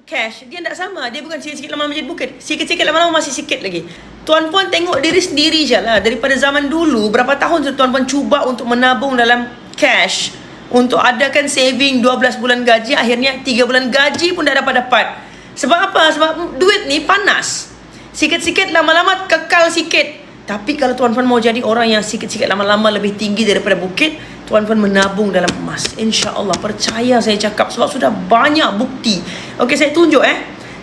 cash, dia tak sama. Dia bukan sikit-sikit lama-lama jadi bukit. Sikit-sikit lama-lama masih sikit lagi. Tuan Puan tengok diri sendiri je lah. Daripada zaman dulu, berapa tahun Tuan Puan cuba untuk menabung dalam cash, untuk adakan saving 12 bulan gaji, akhirnya 3 bulan gaji pun dah dapat. Sebab apa? Sebab duit ni panas. Sikit-sikit lama-lama kekal sikit. Tapi kalau Tuan Puan mau jadi orang yang sikit-sikit lama-lama lebih tinggi daripada bukit, Tuan Puan menabung dalam emas. InsyaAllah, percaya saya cakap, sebab sudah banyak bukti. Okey, saya tunjuk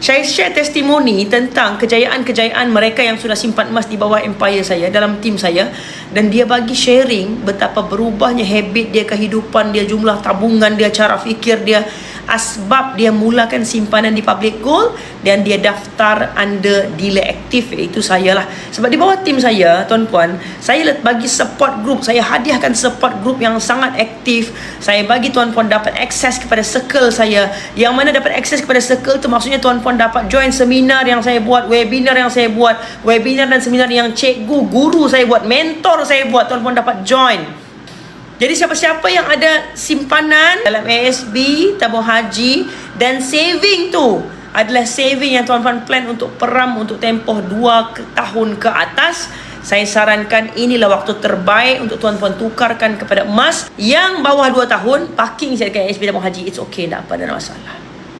Saya share testimoni tentang kejayaan-kejayaan mereka yang sudah simpan emas di bawah empire saya, dalam tim saya. Dan dia bagi sharing betapa berubahnya habit dia, kehidupan dia, jumlah tabungan dia, cara fikir dia, asbab dia mulakan simpanan di public gold dan dia daftar under dealer aktif, iaitu saya lah. Sebab di bawah tim saya, Tuan Puan, saya bagi support group, saya hadiahkan support group yang sangat aktif. Saya bagi Tuan Puan dapat akses kepada circle saya. Yang mana dapat akses kepada circle tu maksudnya Tuan Puan dapat join seminar yang saya buat, webinar yang saya buat, webinar dan seminar yang cikgu, guru saya buat, mentor saya buat, Tuan Puan dapat join. Jadi siapa-siapa yang ada simpanan dalam ASB, tabung haji dan saving tu adalah saving yang Tuan Puan plan untuk peram untuk tempoh 2 tahun ke atas, saya sarankan inilah waktu terbaik untuk Tuan Puan tukarkan kepada emas. Yang bawah 2 tahun, parking saya dekat ASB tabung haji, it's okay, tak apa, tak ada masalah.